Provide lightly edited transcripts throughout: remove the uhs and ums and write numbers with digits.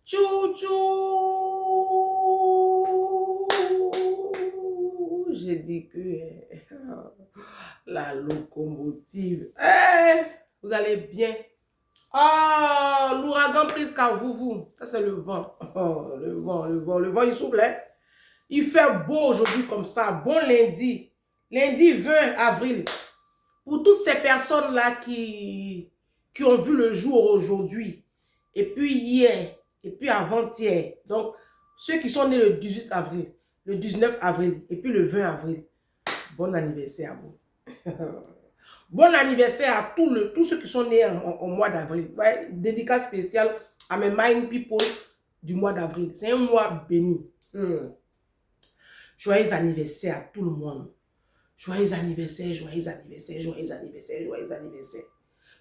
Chouchou. J'ai dit que la locomotive. Vous allez bien. Oh, l'ouragan prise Carvouvou. Ça, c'est le vent. Oh, le vent, il souffle. Hein? Il fait beau aujourd'hui comme ça. Bon lundi. Lundi 20 avril. Pour toutes ces personnes-là qui ont vu le jour aujourd'hui, et puis hier, et puis avant-hier. Donc, ceux qui sont nés le 18 avril, le 19 avril, et puis le 20 avril. Bon anniversaire à vous. Bon anniversaire à tous ceux qui sont nés au mois d'avril. Ouais, dédicace spéciale à mes Mind People du mois d'avril. C'est un mois béni. Joyeux anniversaire à tout le monde. Joyeux anniversaire, joyeux anniversaire, joyeux anniversaire, joyeux anniversaire.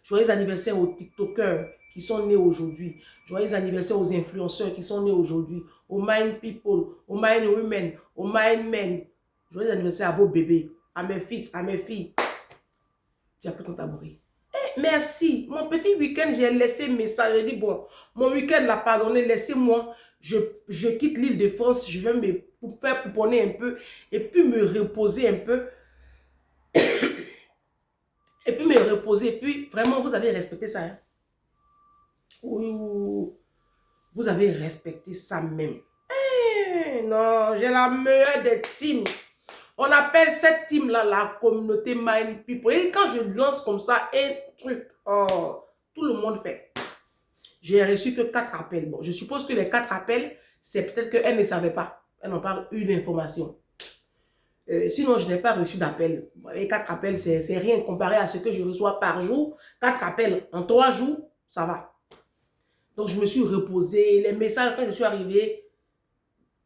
Joyeux anniversaire aux TikTokers qui sont nés aujourd'hui. Joyeux anniversaire aux influenceurs qui sont nés aujourd'hui. Aux Mind People, aux Mind Women, aux Mind Men. Joyeux anniversaire à vos bébés, à mes fils, à mes filles. J'ai appris ton tabouret. Merci. Mon petit week-end, j'ai laissé message. J'ai dit, bon, mon week-end l'a pardonné. Laissez-moi. Je quitte l'île de France. Je vais me faire pouponner un peu. Et puis me reposer un peu. Et puis me reposer. Et puis, vraiment, vous avez respecté ça. Hein? Oui, vous avez respecté ça même. Non, j'ai la meilleure des teams. On appelle cette team-là la communauté Mind People. Et quand je lance comme ça un truc, oh, tout le monde fait. J'ai reçu que 4 appels. Bon, je suppose que les 4 appels, c'est peut-être qu'elles ne savaient pas. Elles n'ont pas eu l'information. Sinon, je n'ai pas reçu d'appel. Et 4 appels, c'est rien comparé à ce que je reçois par jour. 4 appels en 3 jours, ça va. Donc, je me suis reposée. Les messages, quand je suis arrivée,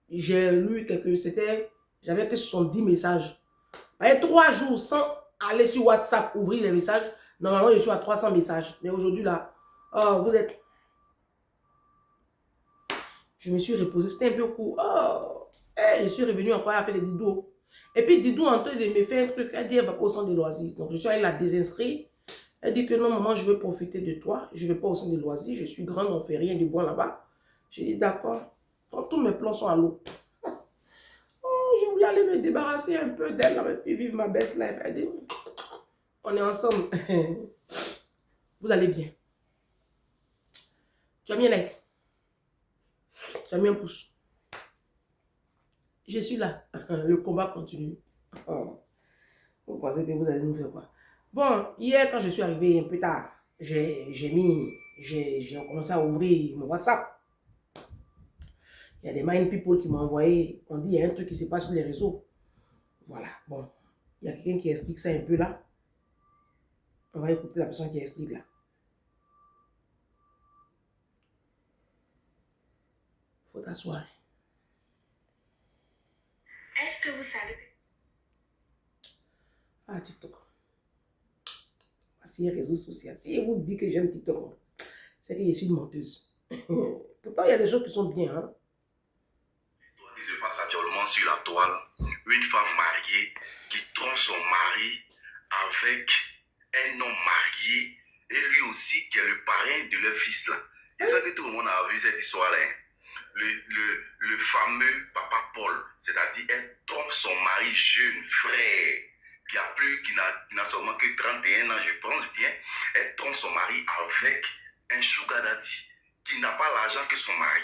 j'ai lu quelques... J'avais que 70 messages. Et 3 jours sans aller sur WhatsApp, ouvrir les messages. Normalement, je suis à 300 messages. Mais aujourd'hui, là, oh, vous êtes... Je me suis reposée. C'était un peu court. Oh, je suis revenue encore à faire des Didou. Et puis, Didou, en train de me faire un truc, elle dit, elle va pas au centre de loisirs. Donc, je suis allée la désinscrire. Elle dit que non, maman, je veux profiter de toi. Je ne vais pas au centre de loisirs. Je suis grande, on ne fait rien de bon là-bas. J'ai dit, d'accord. Donc, tous mes plans sont à l'eau. Je voulais aller me débarrasser un peu d'elle, et puis vivre ma best life. Elle dit, on est ensemble. Vous allez bien. Tu as mis un like. Tu as mis un pouce. Je suis là. Le combat continue. Vous pensez que vous allez nous faire quoi? Bon, hier, quand je suis arrivé un peu tard, j'ai commencé à ouvrir mon WhatsApp. Il y a des Mind People qui m'ont envoyé. On dit, il y a un truc qui se passe sur les réseaux. Voilà, bon. Il y a quelqu'un qui explique ça un peu là. On va écouter la personne qui explique là. Faut t'asseoir. Est-ce que vous savez? Ah, TikTok. Voici un réseau social. Si je vous dis que j'aime TikTok, c'est que je suis une menteuse. Pourtant, il y a des gens qui sont bien. Hein? L'histoire qui se passe actuellement sur la toile, une femme mariée qui trompe son mari avec un homme marié et lui aussi qui est le parrain de leur fils là. C'est ça que tout le monde a vu cette histoire-là. Hein? Le fameux papa Paul, c'est-à-dire elle trompe son mari jeune, frère, qui n'a seulement que 31 ans, je pense bien. Elle trompe son mari avec un sugar daddy qui n'a pas l'argent que son mari.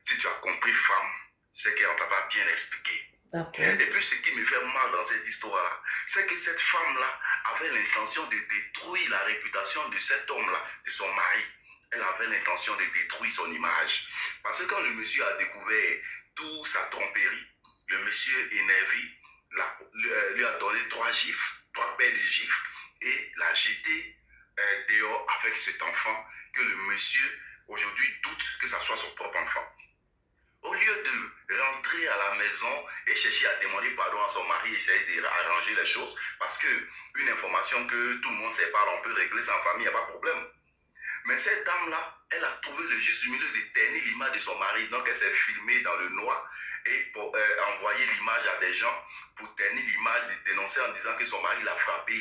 Si tu as compris, femme, c'est qu'on t'a pas bien expliqué. Et puis ce qui me fait mal dans cette histoire-là, c'est que cette femme-là avait l'intention de détruire la réputation de cet homme-là, de son mari. Elle avait l'intention de détruire son image. Parce que quand le monsieur a découvert toute sa tromperie, le monsieur énervé lui a donné 3 gifles, 3 paires de gifles, et l'a jeté dehors avec cet enfant que le monsieur aujourd'hui doute que ça soit son propre enfant. Au lieu de rentrer à la maison et chercher à demander pardon à son mari, essayer d'arranger les choses, parce que une information que tout le monde sait pas, on peut régler ça en famille, il n'y a pas de problème. Mais cette dame-là, elle a trouvé le juste milieu de ternir l'image de son mari. Donc elle s'est filmée dans le noir et pour envoyer l'image à des gens pour ternir l'image, de dénoncer en disant que son mari l'a frappé,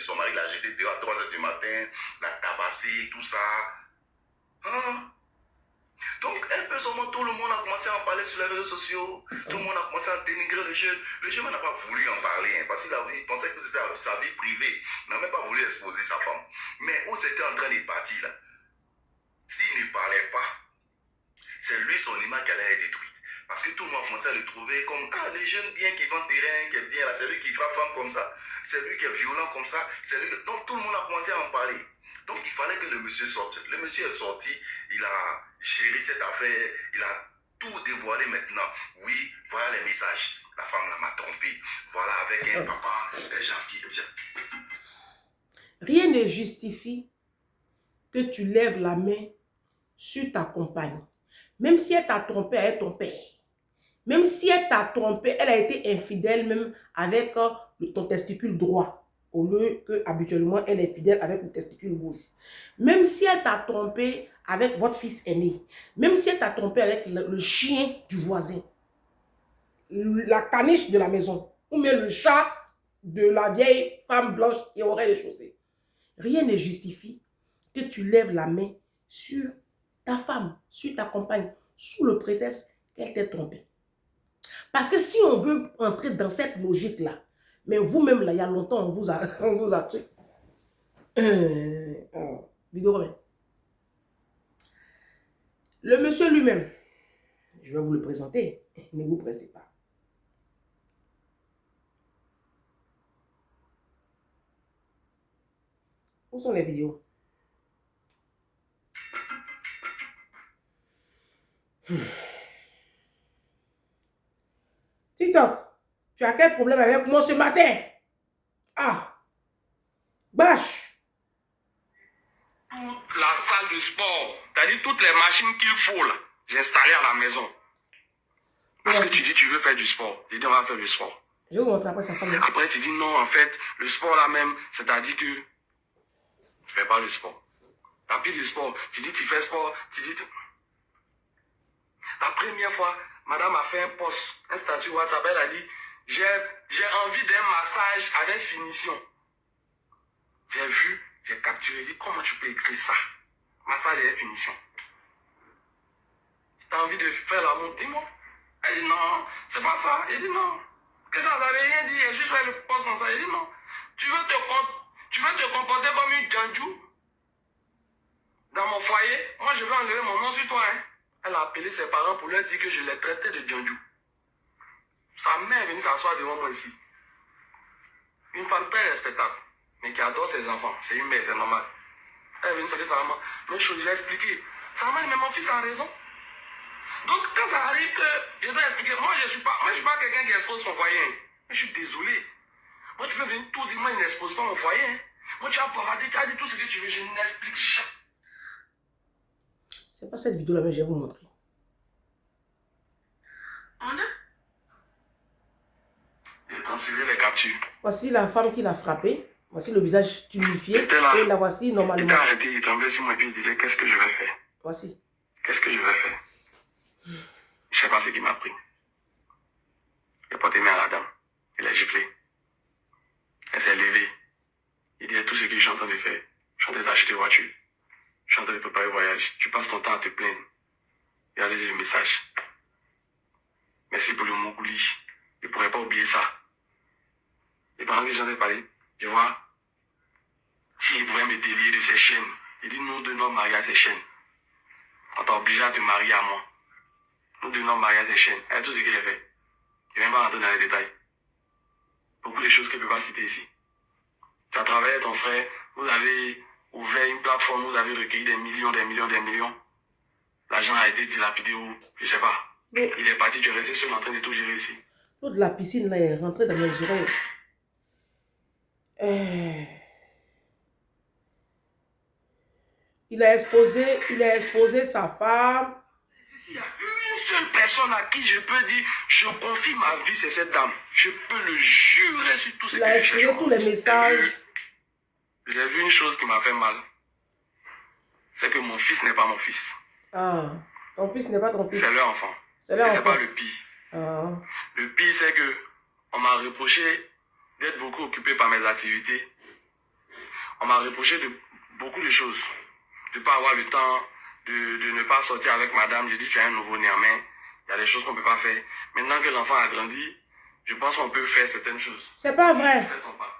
son mari l'a jeté dehors à 3 h du matin, l'a tabassé, tout ça. Hein? Donc seulement tout le monde a commencé à en parler sur les réseaux sociaux. Tout le monde a commencé à dénigrer le jeune. Le jeune n'a pas voulu en parler parce qu'il pensait que c'était sa vie privée. Il n'a même pas voulu exposer sa femme. Mais où c'était en train de partir là, s'il ne parlait pas, c'est lui son image qui allait être détruite. Parce que tout le monde a commencé à le trouver comme le jeune bien qui vend terrain, qui est bien là, c'est lui qui frappe femme comme ça, c'est lui qui est violent comme ça, c'est lui. Donc tout le monde a commencé à en parler. Donc il fallait que le monsieur sorte. Le monsieur est sorti, il a géré cette affaire, il a tout dévoilé maintenant. Oui, voilà les messages. La femme là m'a trompé. Voilà, avec un papa, des gens qui... Rien ne justifie que tu lèves la main sur ta compagne. Même si elle t'a trompé avec ton père. Même si elle t'a trompé, elle a été infidèle même avec ton testicule droit. Au lieu que habituellement elle est fidèle avec le testicule gauche. Même si elle t'a trompé avec votre fils aîné. Même si elle t'a trompé avec le chien du voisin. La caniche de la maison. Ou même le chat de la vieille femme blanche qui aurait les chaussées. Rien ne justifie que tu lèves la main sur ta femme, sur ta compagne, sous le prétexte qu'elle t'ait trompé. Parce que si on veut entrer dans cette logique-là, mais vous-même, là, il y a longtemps, on vous a truc. Vidéo combien? Le monsieur lui-même, je vais vous le présenter, ne vous pressez pas. Où sont les vidéos? TikTok, tu as quel problème avec moi ce matin? Bâche. Toute la salle de sport, c'est-à-dire toutes les machines qu'il faut là, j'ai installé à la maison. Parce que tu dis tu veux faire du sport. J'ai dit on va faire du sport. Je vais vous montrer après sa femme. Après tu dis non, en fait, le sport là même, c'est-à-dire que je fais pas le sport. T'as pris le sport, tu dis tu fais sport, tu dis... La première fois, madame a fait un post, un statut WhatsApp, elle a dit j'ai envie d'un massage avec finition. J'ai vu, j'ai capturé, j'ai dit comment tu peux écrire ça? Massage avec finition. Si tu as envie de faire l'amour, dis-moi. Elle dit non, c'est pas ça. Il dit non. Que ça n'avait rien dit, elle a juste fait le post comme ça. Il dit non. Tu veux te comporter comme une Djandjou dans mon foyer? Moi, je vais enlever mon nom sur toi. Hein. Elle a appelé ses parents pour leur dire que je les traitais de Djandjou. Sa mère est venue s'asseoir devant moi ici. Une femme très respectable, mais qui adore ses enfants. C'est une mère, c'est normal. Elle est venue saluer sa maman. Mais je lui ai expliqué. Sa maman, mais mon fils a raison. Donc, quand ça arrive que je dois expliquer, moi, je ne suis pas quelqu'un qui expose son foyer. Hein. Je suis désolé. Moi, tu peux venir tout dire, moi, il n'expose pas mon foyer. Hein. Moi, tu as bavardé, tu as dit tout ce que tu veux, je n'explique jamais. C'est pas cette vidéo-là, mais je vais vous montrer. J'ai transféré les captures. Voici la femme qui l'a frappé. Voici le visage tuméfié. Là, et la voici normalement. Il t'a arrêté, il tremblait sur moi et puis il disait qu'est-ce que je vais faire? Voici. Qu'est-ce que je vais faire? Je ne sais pas ce qu'il m'a pris. Il a porté main à la dame. Il a giflé. Elle s'est levée. Il dit tout ce que je suis en train de faire. Je suis en train d'acheter une voiture. Je suis en train de préparer le voyage. Tu passes ton temps à te plaindre. Regardez le message. Merci pour le Mougouli. Je ne pourrais pas oublier ça. Et pendant que j'en ai parlé, je vois, s'il pouvait me délier de ses chaînes, il dit nous devons marier à ses chaînes. On t'a obligé à te marier à moi. Nous devons marier à ses chaînes. Et tout ce qu'il a fait. Je ne vais même pas rentrer dans les détails. Beaucoup de choses que je ne peux pas citer ici. Tu as travaillé avec ton frère, vous avez ouvert une plateforme, vous avez recueilli des millions. L'argent a été dilapidé ou je ne sais pas. Mais il est parti, tu es resté seul en train de tout gérer ici. l'eau de la piscine là est rentrée dans mes oreilles. Il a exposé sa femme. Il y a une seule personne à qui je peux dire, je confie ma vie, c'est cette dame. Je peux le jurer sur tout ce que Il a exposé tous les messages. J'ai vu une chose qui m'a fait mal. C'est que mon fils n'est pas mon fils. Ton fils n'est pas ton fils. C'est leur enfant. C'est leur enfant. C'est pas le pire. Le pire, c'est que on m'a reproché d'être beaucoup occupé par mes activités. On m'a reproché de beaucoup de choses. De ne pas avoir le temps de ne pas sortir avec madame. Je dis, tu as un nouveau-né en main. Il y a des choses qu'on ne peut pas faire. Maintenant que l'enfant a grandi, je pense qu'on peut faire certaines choses. C'est pas vrai. Fais ton pas.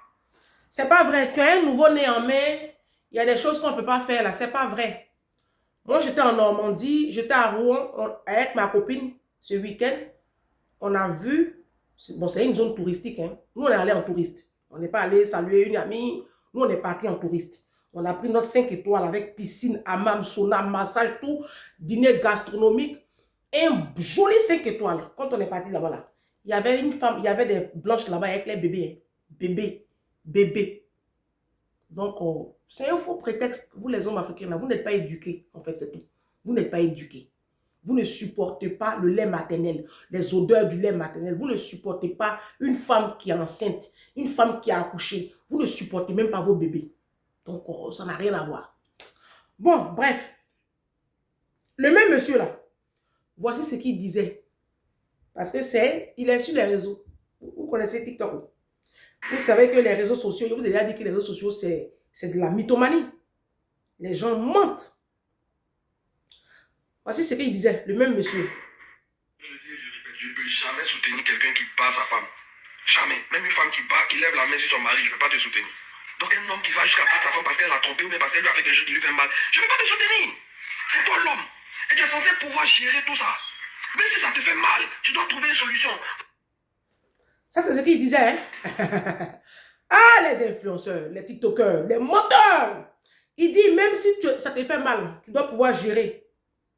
C'est pas vrai. Tu as un nouveau-né en main. Il y a des choses qu'on ne peut pas faire là. C'est pas vrai. Moi, j'étais en Normandie. J'étais à Rouen avec ma copine ce week-end. On a vu. Bon, c'est une zone touristique. Hein. Nous, on est allé en touriste. On n'est pas allé saluer une amie. Nous, on est parti en touriste. On a pris notre 5 étoiles avec piscine, hammam, sauna, massage, tout. Dîner gastronomique. Et un joli 5 étoiles. Quand on est parti là-bas, là, il y avait une femme, il y avait des blanches là-bas avec les bébés. Hein. Bébé. Donc, c'est un faux prétexte. Vous, les hommes africains, là, vous n'êtes pas éduqués. En fait, c'est tout. Vous n'êtes pas éduqués. Vous ne supportez pas le lait maternel, les odeurs du lait maternel. Vous ne supportez pas une femme qui est enceinte, une femme qui a accouché. Vous ne supportez même pas vos bébés. Donc, ça n'a rien à voir. Bon, bref. Le même monsieur là, voici ce qu'il disait. Parce que il est sur les réseaux. Vous connaissez TikTok. Vous savez que les réseaux sociaux, je vous ai déjà dit que les réseaux sociaux, c'est de la mythomanie. Les gens mentent. Voici ce qu'il disait, le même monsieur. Je le dis et je répète, je ne peux jamais soutenir quelqu'un qui bat sa femme. Jamais. Même une femme qui bat, qui lève la main sur son mari, je ne peux pas te soutenir. Donc un homme qui va jusqu'à battre sa femme parce qu'elle l'a trompé ou même parce qu'elle lui a fait quelque chose qui lui fait mal, je ne peux pas te soutenir. C'est toi l'homme. Et tu es censé pouvoir gérer tout ça. Même si ça te fait mal, tu dois trouver une solution. Ça, c'est ce qu'il disait. Hein? Ah, les influenceurs, les TikTokers, les moteurs. Il dit, même si ça te fait mal, tu dois pouvoir gérer.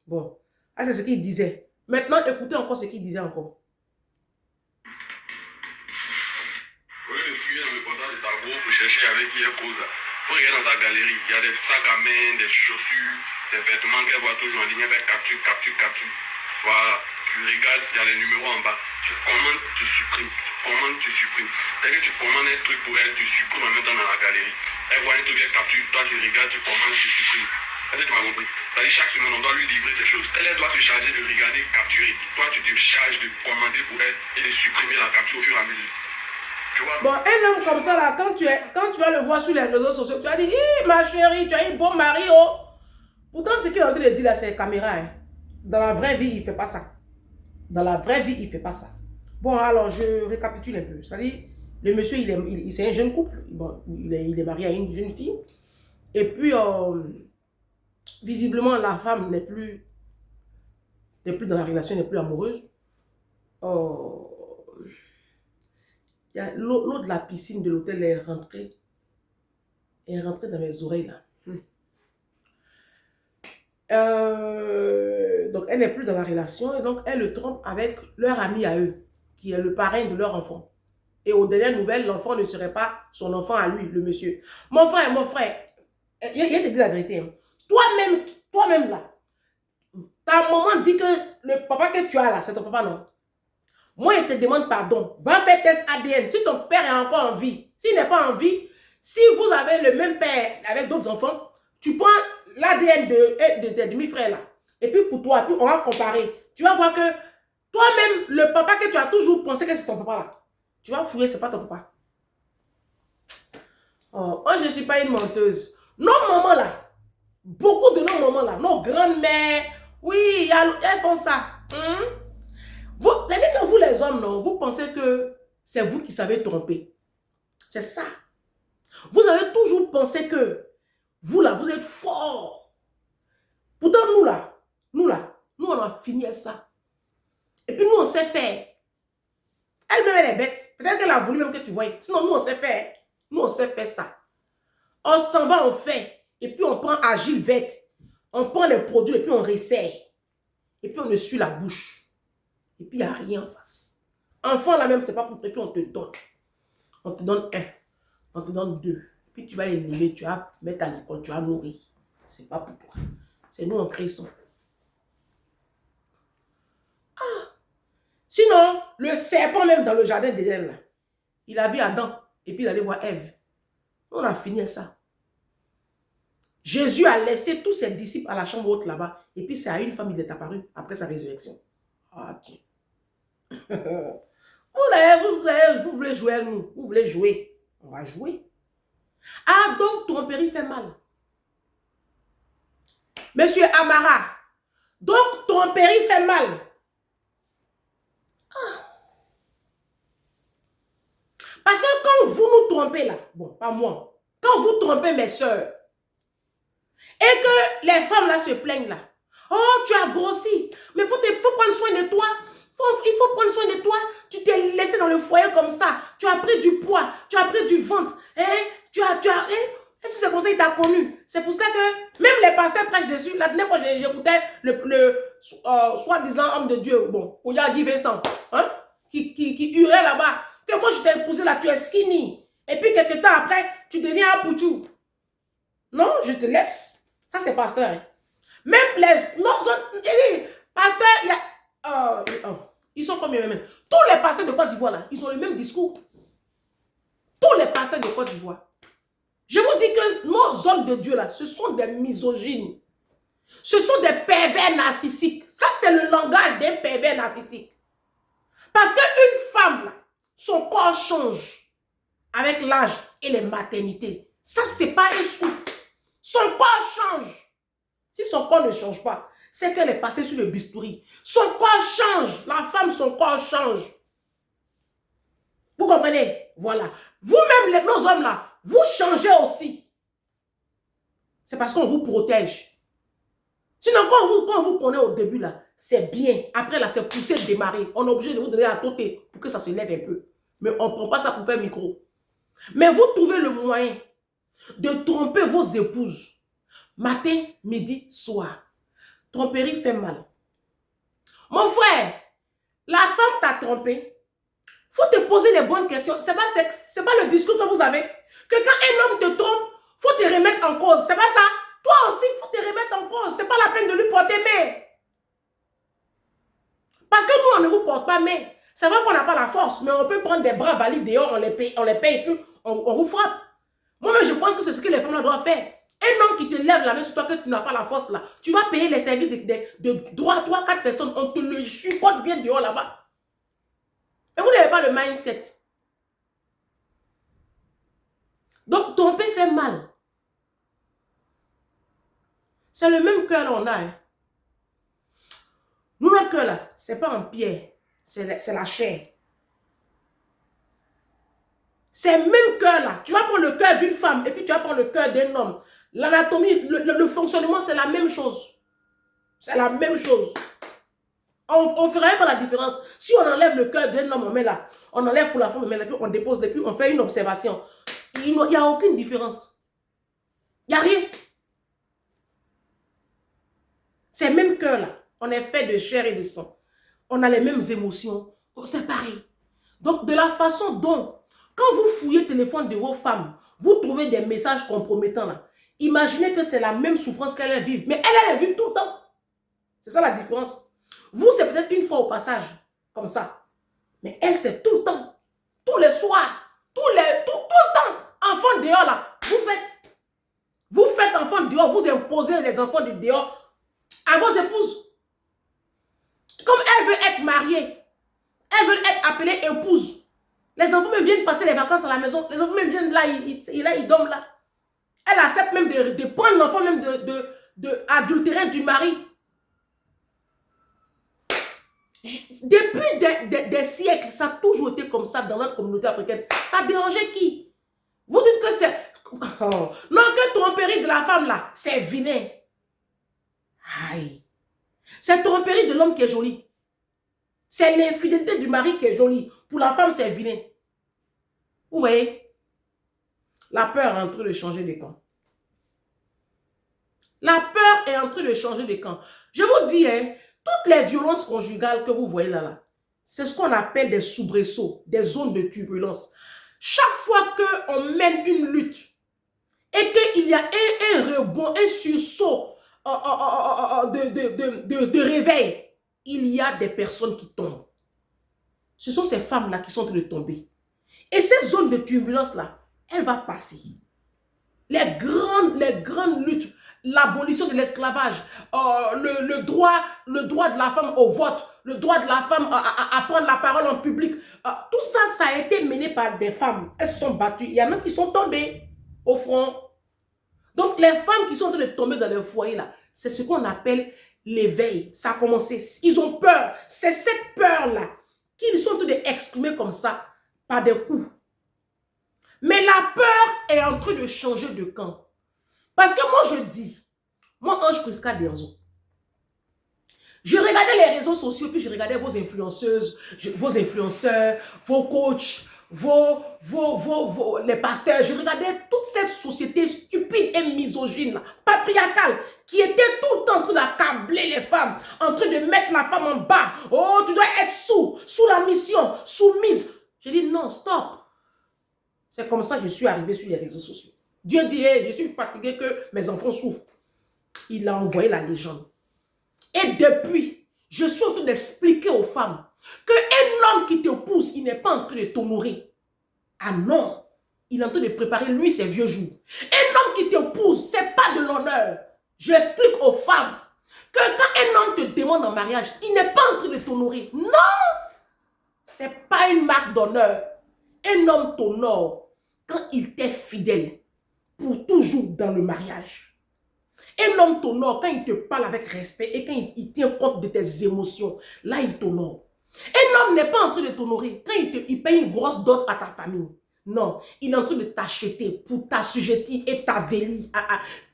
Bon, ah, c'est ce qu'il disait. Maintenant, écoutez encore ce qu'il disait encore. Au lieu de fouiller dans le portail de ta go pour chercher avec qui elle cause, il faut regarder dans sa galerie. Il y a des sacs à main, des chaussures, des vêtements qu'elle voit toujours en ligne. Elle fait capture. Voilà. Tu regardes, il y a les numéros en bas. Tu commandes, tu supprimes. Dès que tu commandes un truc pour elle, tu supprimes en même temps dans la galerie. Elle voit un truc, elle capture. Toi, tu regardes, tu commandes, tu supprimes. Est-ce que tu m'as compris? C'est-à-dire, chaque semaine, on doit lui livrer ces choses. Elle doit se charger de regarder, capturer. Toi, tu te charges de commander pour elle et de supprimer la capture au fur et à mesure. Tu vois? Bon, un homme comme ça, là, quand tu vas le voir sur les réseaux sociaux, tu vas dire, ma chérie, tu as un bon mari, oh. Pourtant, ce qu'il est en train de dire là, c'est caméra. Hein. Dans la vraie vie, il ne fait pas ça. Dans la vraie vie, il ne fait pas ça. Bon, alors, je récapitule un peu. C'est-à-dire, le monsieur, c'est un jeune couple. Bon, il est marié à une jeune fille. Et puis, visiblement, la femme n'est plus dans la relation, n'est plus amoureuse. L'eau de la piscine de l'hôtel est rentrée dans mes oreilles, là. Donc, elle n'est plus dans la relation et donc, elle le trompe avec leur ami à eux, qui est le parrain de leur enfant. Et aux dernières nouvelles, l'enfant ne serait pas son enfant à lui, le monsieur. Mon frère, il te dit la vérité. Hein. Toi-même là, ta maman dit que le papa que tu as là, c'est ton papa, non? Moi, il te demande pardon. Va faire test ADN. Si ton père est encore en vie, s'il n'est pas en vie, si vous avez le même père avec d'autres enfants, tu prends l'ADN de tes demi-frères là. Et puis pour toi, puis on va comparer. Tu vas voir que toi-même, le papa que tu as toujours pensé que c'est ton papa là, tu vas fouiller, c'est pas ton papa. Oh, moi, je ne suis pas une menteuse. Nos mamans là, beaucoup de nos mamans là, nos grandes-mères, oui, elles font ça. C'est-à-dire que vous les hommes, non, vous pensez que c'est vous qui savez tromper. C'est ça. Vous avez toujours pensé que vous là, vous êtes forts. Pourtant, nous, on a fini à ça. Et puis nous, on sait faire. Elle-même, elle est bête. Peut-être qu'elle a voulu même que tu voyes. Sinon, nous, on sait faire. Nous, on sait faire ça. On s'en va, on fait. Et puis, on prend Agile verte. On prend les produits et puis on réessaye. Et puis, on essuie la bouche. Et puis, il n'y a rien en face. Enfant, là même, c'est pas pour toi. Et puis, on te donne. On te donne 1. On te donne 2. Et puis, tu vas élever, tu vas mettre à l'école, tu vas nourrir. C'est pas pour toi. C'est nous, on crée ça. Sinon, le serpent même dans le jardin d'Éden, là, il a vu Adam et puis il allait voir Ève. On a fini ça. Jésus a laissé tous ses disciples à la chambre haute là-bas et puis c'est à une femme il est apparu après sa résurrection. Ah tiens. Vous voulez jouer avec nous, vous voulez jouer. On va jouer. Ah donc tromperie fait mal. Monsieur Amara, donc tromperie fait mal. Parce que quand vous nous trompez là, bon, pas moi, quand vous trompez mes soeurs, et que les femmes là se plaignent là, oh, tu as grossi, mais il faut prendre soin de toi, il faut prendre soin de toi, tu t'es laissé dans le foyer comme ça, tu as pris du poids, tu as pris du ventre, hein, est-ce que c'est comme ça qu'il t'a connu? C'est pour cela que même les pasteurs prêchent dessus. La dernière fois, j'écoutais le soi-disant homme de Dieu, bon, Oyagi Vincent, hein, qui hurlait là-bas, que moi je t'ai épousé là, tu es skinny. Et puis quelques temps après, tu deviens un pouchou. Non, je te laisse. Ça, c'est pasteur. Hein. Même les... Non, pasteur, il y a... ils sont combien même? Tous les pasteurs de Côte d'Ivoire, là, ils ont le même discours. Tous les pasteurs de Côte d'Ivoire. Je vous dis que nos hommes de Dieu, là, ce sont des misogynes. Ce sont des pervers narcissiques. Ça, c'est le langage des pervers narcissiques. Parce qu'une femme, là, son corps change avec l'âge et les maternités. Ça, c'est pas un sou. Son corps change. Si son corps ne change pas, c'est qu'elle est passée sur le bistouri. Son corps change. La femme, son corps change. Vous comprenez? Voilà. Vous-même, nos hommes là, vous changez aussi. C'est parce qu'on vous protège. Sinon, quand vous prenez au début là, c'est bien. Après là, c'est pousser, démarrer. On est obligé de vous donner à côté pour que ça se lève un peu. Mais on ne prend pas ça pour faire micro. Mais vous trouvez le moyen de tromper vos épouses. Matin, midi, soir. Tromperie fait mal. Mon frère, la femme t'a trompé. Faut te poser les bonnes questions. C'est pas le discours que vous avez. Que quand un homme te trompe, faut te remettre en cause. C'est pas ça. Toi aussi, faut te remettre en cause. C'est pas la peine de lui porter main. Parce que nous, on ne vous porte pas main. C'est vrai qu'on n'a pas la force, mais on peut prendre des bras valides dehors, on les paye et puis on vous frappe. Moi-même, je pense que c'est ce que les femmes là doivent faire. Un homme qui te lève la main sur toi, que tu n'as pas la force là, tu vas payer les services de 3-4 personnes, on te le chicote bien dehors là-bas. Mais vous n'avez pas le mindset. Donc, tromper fait mal. C'est le même cœur qu'on a. Hein. Nous, notre cœur là, c'est pas en pierre, c'est la chair. C'est le même cœur là. Tu vas prendre le cœur d'une femme et puis tu vas prendre le cœur d'un homme. L'anatomie, le fonctionnement, c'est la même chose. C'est la même chose. On ne ferait pas la différence. Si on enlève le cœur d'un homme, on met là. On enlève pour la femme, on met là, puis on dépose, et puis on fait une observation. Il n'y a aucune différence. Il n'y a rien. C'est le même cœur là. On est fait de chair et de sang. On a les mêmes émotions. C'est pareil. Donc, de la façon dont, quand vous fouillez le téléphone de vos femmes, vous trouvez des messages compromettants là. Imaginez que c'est la même souffrance qu'elles vivent. Mais elles vivent tout le temps. C'est ça la différence. Vous, c'est peut-être une fois au passage, comme ça. Mais elle, c'est tout le temps. Tous les soirs. Tout le temps. Enfant dehors là. Vous faites enfant dehors. Vous imposez les enfants de dehors à vos épouses. Comme elle veut être mariée. Elle veut être appelée épouse. Les enfants même viennent passer les vacances à la maison. Les enfants même viennent là, ils dorment là. Elle accepte même de prendre l'enfant même de adultérer du mari. Depuis des siècles, ça a toujours été comme ça dans notre communauté africaine. Ça dérangeait qui? Vous dites que c'est... Oh. Non, que tromperie de la femme là, c'est vilain. Aïe. C'est tromperie de l'homme qui est joli. C'est l'infidélité du mari qui est jolie. Pour la femme, c'est vilain. Vous voyez? La peur est en train de changer de camp. La peur est en train de changer de camp. Je vous dis, hein, toutes les violences conjugales que vous voyez là, c'est ce qu'on appelle des soubresauts, des zones de turbulence. Chaque fois qu'on mène une lutte et qu'il y a un rebond, un sursaut de réveil, il y a des personnes qui tombent. Ce sont ces femmes-là qui sont en train de tomber. Et cette zone de turbulence-là, elle va passer. Les grandes luttes, l'abolition de l'esclavage, le droit de la femme au vote, le droit de la femme à prendre la parole en public, tout ça, ça a été mené par des femmes. Elles se sont battues. Il y en a qui sont tombées au front. Donc, les femmes qui sont en train de tomber dans leur foyer, là, c'est ce qu'on appelle l'éveil. Ça a commencé. Ils ont peur. C'est cette peur-là qu'ils sont en train d'exprimer comme ça, par des coups. Mais la peur est en train de changer de camp. Parce que moi, je dis, moi, Ange Prisca Derzo, je regardais les réseaux sociaux, puis je regardais vos influenceuses, vos influenceurs, vos coachs, les pasteurs. Je regardais toute cette société stupide et misogyne, patriarcale, qui était tout le temps en train d'accabler les femmes, en train de mettre la femme en bas. Oh, tu dois être sous la mission, soumise. J'ai dit non, stop. C'est comme ça que je suis arrivé sur les réseaux sociaux. Dieu dit, hey, je suis fatigué que mes enfants souffrent. Il a envoyé la légende. Et depuis, je suis en train d'expliquer aux femmes qu'un homme qui t'épouse, il n'est pas en train de t'honorer. Ah non, il est en train de préparer lui ses vieux jours. Un homme qui t'épouse, ce n'est pas de l'honneur. J'explique aux femmes que quand un homme te demande en mariage, il n'est pas en train de t'honorer. Non, ce n'est pas une marque d'honneur. Un homme t'honore quand il t'est fidèle pour toujours dans le mariage. Un homme t'honore quand il te parle avec respect et quand il tient compte de tes émotions. Là, il t'honore. Un homme n'est pas en train de t'honorer quand il paye une grosse dot à ta famille. Non, il est en train de t'acheter pour t'assujettir et t'avélir,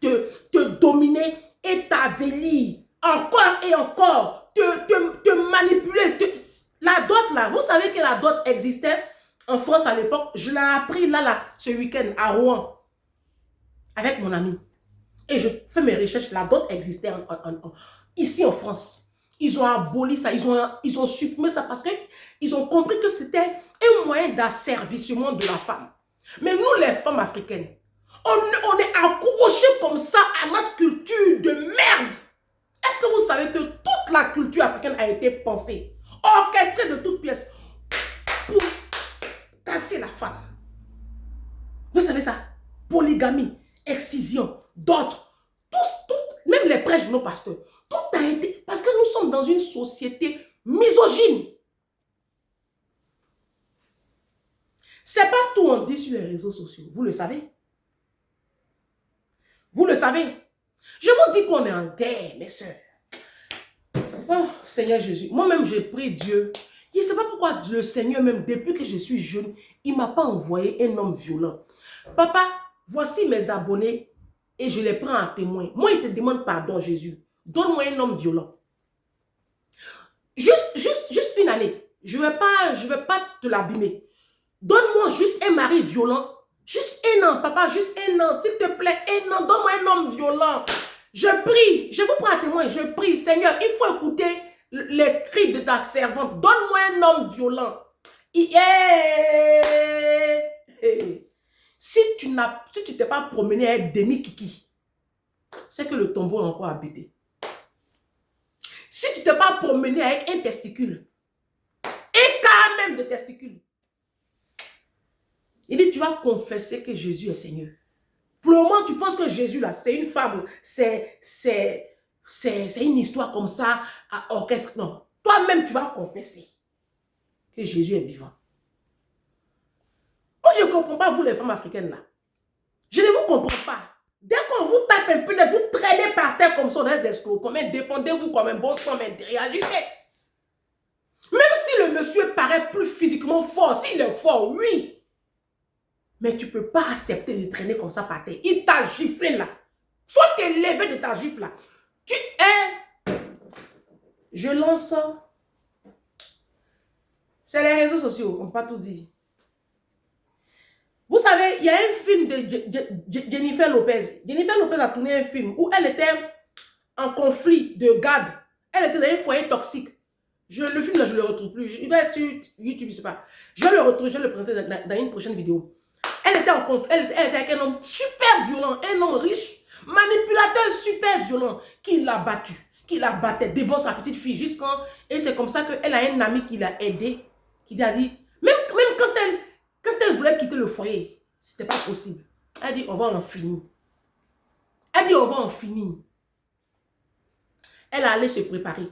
te dominer et t'avélir. Encore et encore, te manipuler. La dot là, vous savez que la dot existait en France à l'époque. Je l'ai appris là, ce week-end à Rouen avec mon ami. Et je fais mes recherches, la dot existait ici en France. Ils ont aboli ça, ils ont supprimé ça parce qu'ils ont compris que c'était un moyen d'asservissement de la femme. Mais nous, les femmes africaines, on est accrochés comme ça à notre culture de merde. Est-ce que vous savez que toute la culture africaine a été pensée, orchestrée de toutes pièces pour casser la femme? Vous savez ça? Polygamie, excision, d'autres, même les prêches de nos pasteurs, tout a été, parce que nous sommes dans une société misogyne. C'est pas tout on dit sur les réseaux sociaux, vous le savez. Vous le savez. Je vous dis qu'on est en guerre, mes soeurs. Oh, Seigneur Jésus, moi-même j'ai prié Dieu. Je ne sais pas pourquoi le Seigneur, même depuis que je suis jeune, il ne m'a pas envoyé un homme violent. Papa, voici mes abonnés et je les prends à témoin. Moi, il te demande pardon, Jésus. Donne-moi un homme violent. Juste une année. Je vais pas te l'abîmer. Donne-moi juste un mari violent. Juste un an, papa, juste un an. S'il te plaît, un an. Donne-moi un homme violent. Je prie. Je vous prends à témoin. Je prie. Seigneur, il faut écouter les cris de ta servante. Donne-moi un homme violent. Si tu t'es pas promené avec Demi Kiki, c'est que le tombeau est encore habité. Si tu t'es pas promené avec un testicule, un cas même de testicule, il dit tu vas confesser que Jésus est Seigneur. Pour le moment, tu penses que Jésus là, c'est une fable, c'est une histoire comme ça à orchestre. Non, toi-même tu vas confesser que Jésus est vivant. Moi, je ne comprends pas, vous les femmes africaines là. Je ne vous comprends pas. Dès qu'on vous tape un peu, vous traînez par terre comme ça, on est des escrocs. Mais défendez-vous comme un bon sang, mais réagissez. Même si le monsieur paraît plus physiquement fort, s'il est fort, oui. Mais tu ne peux pas accepter de traîner comme ça par terre. Il t'a giflé là. Faut t'élever de ta gifle là. Tu es... Je lance ça. C'est les réseaux sociaux, on ne peut pas tout dire. Vous savez, il y a un film de Jennifer Lopez. Jennifer Lopez a tourné un film où elle était en conflit de garde. Elle était dans un foyer toxique. Le film là, je ne le retrouve plus. Il doit être sur YouTube, je ne sais pas. Je vais le retrouver, je vais le présenter dans une prochaine vidéo. Elle était en conflit, elle était avec un homme super violent, un homme riche, manipulateur super violent, qui l'a battu, qui la battait devant sa petite fille. Et c'est comme ça qu'elle a un ami qui l'a aidé, qui lui a dit, même quand elle voulait quitter le foyer, ce n'était pas possible. Elle dit, on va en finir. Elle dit, on va en finir. Elle allait se préparer.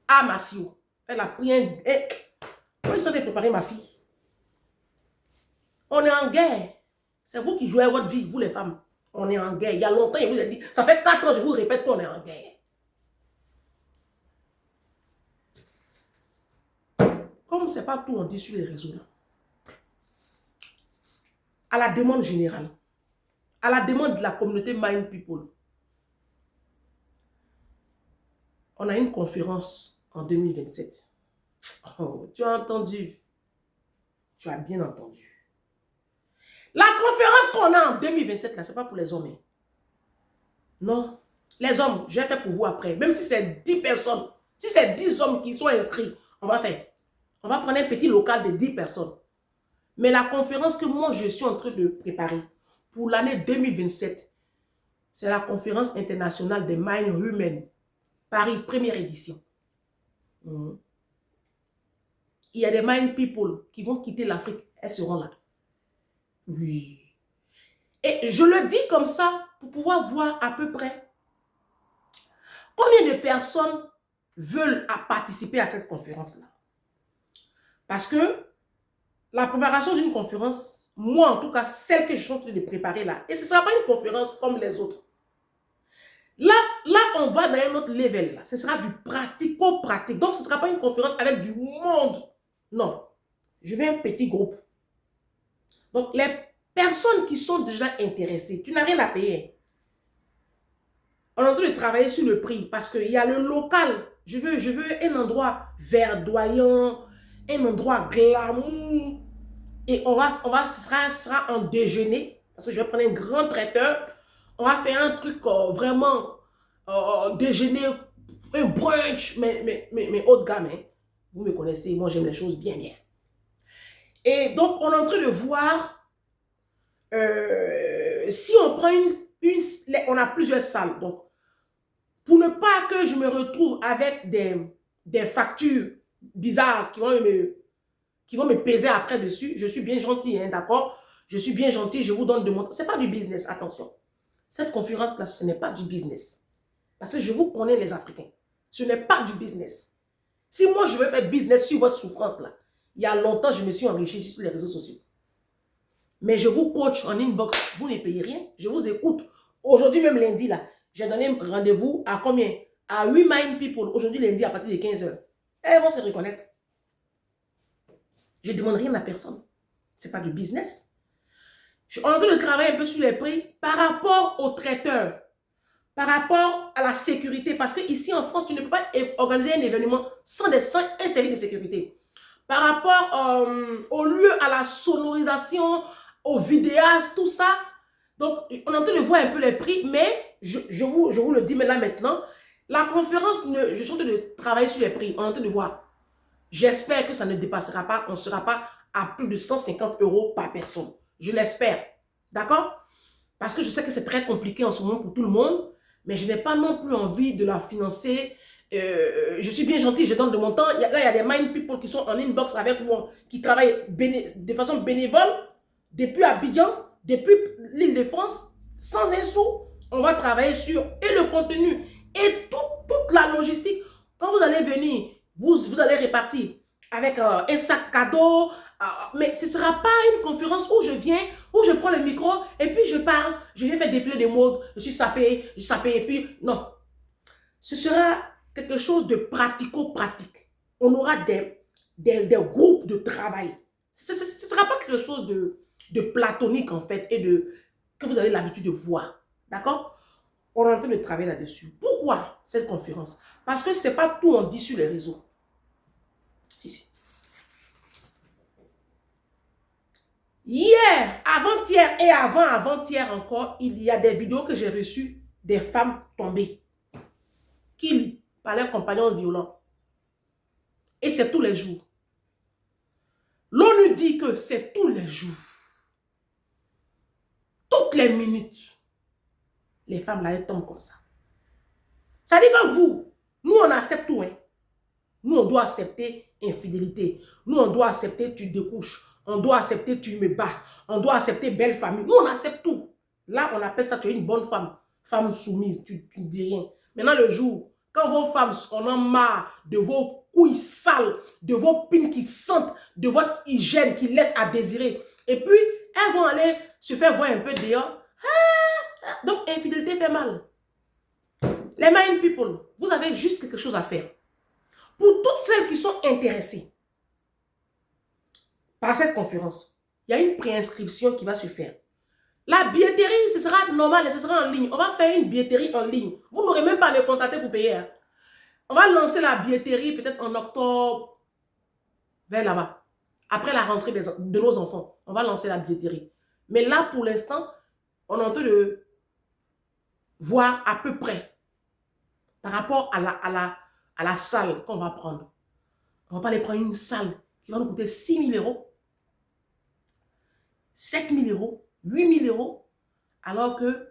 À Massio. Elle a pris un... Comment ils sont allés préparer ma fille? On est en guerre. C'est vous qui jouez votre vie, vous les femmes. On est en guerre. Il y a longtemps, je vous ai dit, ça fait 4 ans, je vous répète qu'on est en guerre. Comme ce n'est pas tout, on dit sur les réseaux là. À la demande générale, à la demande de la communauté Mind People, on a une conférence en 2027. Oh, tu as entendu? Tu as bien entendu. La conférence qu'on a en 2027, là, ce n'est pas pour les hommes. Hein. Non. Les hommes, j'ai fait pour vous après. Même si c'est 10 personnes, si c'est 10 hommes qui sont inscrits, on va faire. On va prendre un petit local de 10 personnes. Mais la conférence que moi, je suis en train de préparer pour l'année 2027, c'est la conférence internationale des Mind Human. Paris, première édition. Il y a des Mind People qui vont quitter l'Afrique. Elles seront là. Oui. Et je le dis comme ça pour pouvoir voir à peu près combien de personnes veulent participer à cette conférence-là. Parce que la préparation d'une conférence, moi en tout cas, celle que je suis en train de préparer là, et ce ne sera pas une conférence comme les autres. Là, on va dans un autre level. Là. Ce sera du pratico-pratique. Donc, ce ne sera pas une conférence avec du monde. Non. Je vais un petit groupe. Donc, les personnes qui sont déjà intéressées, tu n'as rien à payer. On est en train de travailler sur le prix parce qu'il y a le local. Je veux un endroit verdoyant, un endroit glamour. Et ce sera en déjeuner. Parce que je vais prendre un grand traiteur. On va faire un truc vraiment déjeuner, un brunch, mais haut de gamme. Hein. Vous me connaissez, moi j'aime les choses bien. Et donc, on est en train de voir si on prend on a plusieurs salles. Donc, pour ne pas que je me retrouve avec des factures bizarres qui vont me peser après dessus, je suis bien gentil, hein, d'accord? Je suis bien gentil, je vous donne de mon... Ce n'est pas du business, attention. Cette conférence-là, ce n'est pas du business. Parce que je vous connais les Africains. Ce n'est pas du business. Si moi, je veux faire business sur votre souffrance-là, il y a longtemps, je me suis enrichi sur les réseaux sociaux. Mais je vous coach en inbox. Vous ne payez rien. Je vous écoute. Aujourd'hui, même lundi, là, j'ai donné un rendez-vous à combien? À 8 Mind People. Aujourd'hui, lundi, à partir de 15 h. Elles vont se reconnaître. Je ne demande rien à personne. Ce n'est pas du business. Je suis en train de travailler un peu sur les prix par rapport aux traiteurs, par rapport à la sécurité. Parce qu'ici en France, tu ne peux pas organiser un événement sans un service de sécurité. Par rapport au lieu, à la sonorisation, aux vidéastes, tout ça. Donc, on est en train de voir un peu les prix, mais je vous le dis maintenant. La conférence, je suis en train de travailler sur les prix. On est en train de voir. J'espère que ça ne dépassera pas, on ne sera pas à plus de 150 € par personne. Je l'espère. D'accord? Parce que je sais que c'est très compliqué en ce moment pour tout le monde, mais je n'ai pas non plus envie de la financer. Je suis bien gentil, je donne de mon temps. Là, il y a des Mind People qui sont en inbox avec moi, qui travaillent de façon bénévole, depuis Abidjan, depuis l'Île-de-France, sans un sou. On va travailler sur et le contenu et toute la logistique. Quand vous allez venir, vous allez répartir avec un sac cadeau. Mais ce ne sera pas une conférence où je viens, où je prends le micro et puis je parle, je viens faire défiler des modes, je suis sapé et puis non. Ce sera quelque chose de pratico-pratique. On aura des groupes de travail. Ce ne sera pas quelque chose de platonique en fait et que vous avez l'habitude de voir. D'accord? On est en train de travailler là-dessus. Pourquoi cette conférence? Parce que ce n'est pas tout on dit sur les réseaux. Si. Hier, avant-hier et avant-hier encore, il y a des vidéos que j'ai reçues des femmes tombées. Qui par leurs compagnons violents. Et c'est tous les jours. L'ONU dit que c'est tous les jours. Toutes les minutes. Les femmes là, elles tombent comme ça. Ça dit que nous on accepte tout. Hein. Nous on doit accepter infidélité. Nous on doit accepter tu découches. On doit accepter tu me bats. On doit accepter belle famille. Nous on accepte tout. Là on appelle ça tu es une bonne femme. Femme soumise, tu ne dis rien. Maintenant le jour, quand vos femmes en ont marre de vos couilles sales, de vos pines qui sentent, de votre hygiène qui laisse à désirer, et puis elles vont aller se faire voir un peu dehors. Donc, infidélité fait mal. Les mind people, vous avez juste quelque chose à faire. Pour toutes celles qui sont intéressées par cette conférence, il y a une préinscription qui va se faire. La billetterie, ce sera normal et ce sera en ligne. On va faire une billetterie en ligne. Vous n'aurez même pas à me contacter pour payer. Hein. On va lancer la billetterie peut-être en octobre, vers là-bas. Après la rentrée de nos enfants, on va lancer la billetterie. Mais là, pour l'instant, on est en train de voir à peu près par rapport à la salle qu'on va prendre. On ne va pas aller prendre une salle qui va nous coûter 6 000 €, 7 000 €, 8 000 €, alors que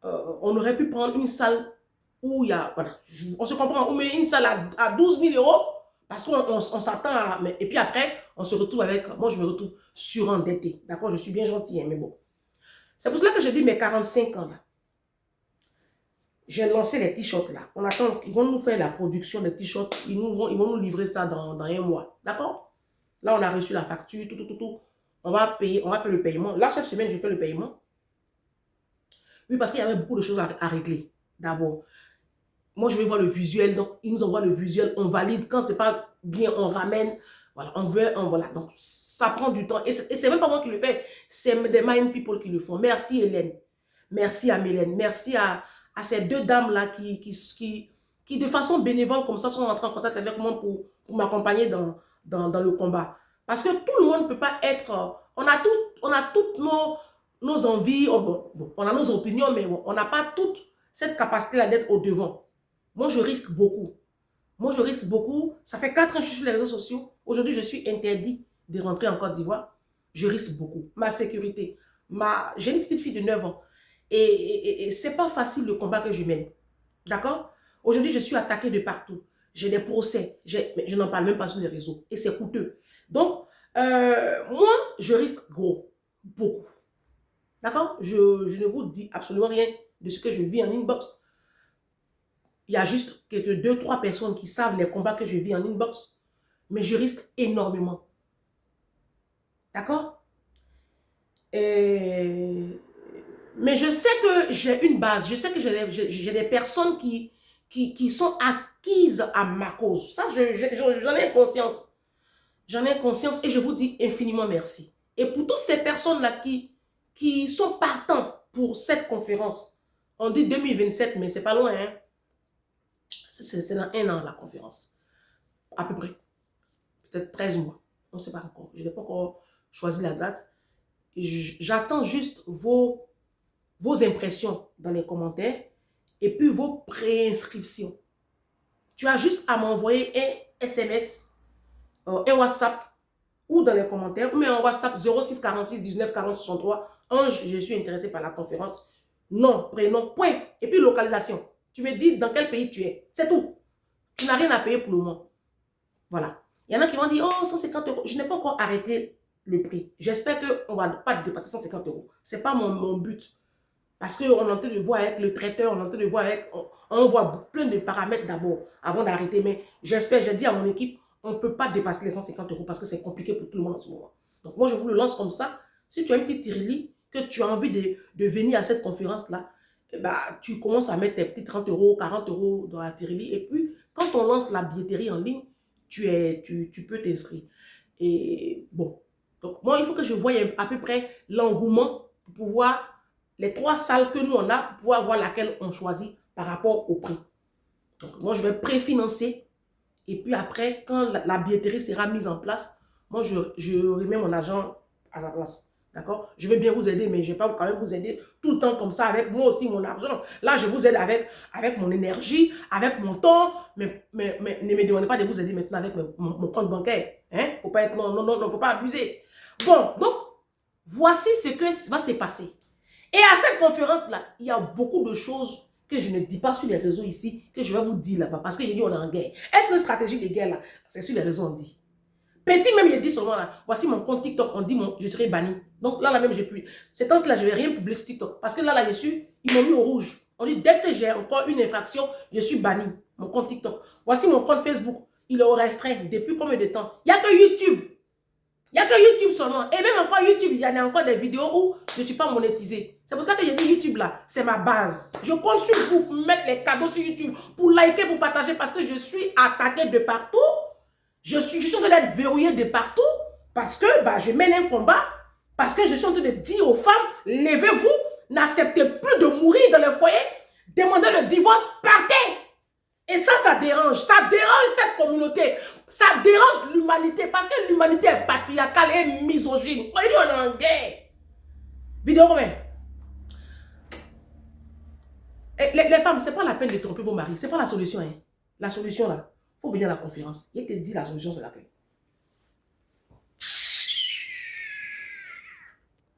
on aurait pu prendre une salle où il y a, voilà, on se comprend, on met une salle à 12 000 € parce qu'on s'attend à, et puis après, on se retrouve avec, moi je me retrouve surendetté, d'accord, je suis bien gentil, hein, mais bon. C'est pour cela que je dis mes 45 ans là. J'ai lancé les t-shirts là. On attend, ils vont nous faire la production des t-shirts. Ils vont nous livrer ça dans un mois. D'accord? Là, on a reçu la facture, tout. On va payer, on va faire le paiement. Là, cette semaine, je fais le paiement. Oui, parce qu'il y avait beaucoup de choses à régler. D'abord, moi, je vais voir le visuel. Donc, ils nous envoient le visuel. On valide. Quand c'est pas bien, on ramène. Voilà, voilà. Donc, ça prend du temps. Et c'est même pas moi qui le fais. C'est des mind people qui le font. Merci, Hélène. Merci à Mélène. Merci à ces deux dames-là qui, de façon bénévole, comme ça, sont entrées en contact avec moi pour m'accompagner dans le combat. Parce que tout le monde ne peut pas être... On a toutes nos envies, on a nos opinions, mais on n'a pas toute cette capacité-là d'être au devant. Moi, je risque beaucoup. Ça fait 4 ans que je suis sur les réseaux sociaux. Aujourd'hui, je suis interdit de rentrer en Côte d'Ivoire. Je risque beaucoup. Ma sécurité. J'ai une petite fille de 9 ans. Et c'est pas facile le combat que je mène. D'accord? Aujourd'hui, je suis attaquée de partout. J'ai des procès. Mais je n'en parle même pas sur les réseaux. Et c'est coûteux. Donc, moi, je risque gros. Beaucoup. D'accord? Je ne vous dis absolument rien de ce que je vis en inbox. Il y a juste quelques 2-3 personnes qui savent les combats que je vis en inbox. Mais je risque énormément. D'accord? Mais je sais que j'ai une base. Je sais que j'ai des personnes qui sont acquises à ma cause. Ça, j'en ai conscience. J'en ai conscience et je vous dis infiniment merci. Et pour toutes ces personnes-là qui sont partants pour cette conférence, on dit 2027, mais c'est pas loin. Hein? C'est dans 1 an la conférence. À peu près. Peut-être 13 mois. On ne sait pas encore. Je n'ai pas encore choisi la date. J'attends juste vos impressions dans les commentaires et puis vos préinscriptions. Tu as juste à m'envoyer un SMS, un WhatsApp ou dans les commentaires, ou mais un WhatsApp 06 46 19 40 63. Ange, je suis intéressé par la conférence. Nom, prénom, point. Et puis localisation. Tu me dis dans quel pays tu es. C'est tout. Tu n'as rien à payer pour le moment. Voilà. Il y en a qui vont dire, oh, 150 €. Je n'ai pas encore arrêté le prix. J'espère qu'on ne va pas dépasser 150 €. Ce n'est pas mon but. Parce qu'on est en train de voir avec le traiteur, on est en train de voir avec... On voit plein de paramètres d'abord avant d'arrêter. Mais j'espère, j'ai dit à mon équipe, on ne peut pas dépasser les 150 € parce que c'est compliqué pour tout le monde en ce moment. Donc moi, je vous le lance comme ça. Si tu as une petite tirelire, que tu as envie de venir à cette conférence-là, bah, tu commences à mettre tes petits 30 €, 40 € dans la tirelire. Et puis, quand on lance la billetterie en ligne, tu peux t'inscrire. Et bon, donc moi, il faut que je voie à peu près l'engouement pour pouvoir, les 3 salles que nous on a, pour pouvoir voir laquelle on choisit par rapport au prix. Donc moi, je vais préfinancer. Et puis après, quand la billetterie sera mise en place, moi, je remets mon argent à la place. D'accord? Je vais bien vous aider, mais je ne vais pas quand même vous aider tout le temps comme ça avec moi aussi mon argent. Là, je vous aide avec mon énergie, avec mon temps, mais ne me demandez pas de vous aider maintenant avec mon compte bancaire. Hein? Faut pas être, non, faut pas abuser. Bon, donc, voici ce que va se passer. Et à cette conférence-là, il y a beaucoup de choses que je ne dis pas sur les réseaux ici, que je vais vous dire là-bas, parce que j'ai dit on est en guerre. Est-ce que la stratégie de guerre là, c'est sur les réseaux on dit? Petit même, il dit seulement là, voici mon compte TikTok, on dit je serai banni. Donc là même, j'ai plus. Ces temps-là, je ne vais rien publier sur TikTok. Parce que là, je suis, ils m'ont mis au rouge. On dit, dès que j'ai encore une infraction, je suis banni. Mon compte TikTok. Voici mon compte Facebook. Il est restreint depuis combien de temps? Il n'y a que YouTube Il n'y a que YouTube seulement. Et même encore YouTube, il y en a encore des vidéos où je ne suis pas monétisée. C'est pour ça que j'ai dit YouTube là, c'est ma base. Je compte sur vous pour mettre les cadeaux sur YouTube, pour liker, pour partager, parce que je suis attaquée de partout. Je suis en train d'être verrouillée de partout, parce que bah, je mène un combat, parce que je suis en train de dire aux femmes, levez-vous, n'acceptez plus de mourir dans le foyer, demandez le divorce, partez. Et ça dérange cette communauté, ça dérange l'humanité, parce que l'humanité est patriarcale et misogyne. On dit on est en guerre. Vidéo combien? Les femmes, c'est pas la peine de tromper vos maris, c'est pas la solution. Hein. La solution là, il faut venir à la conférence. Il te dit la solution c'est laquelle.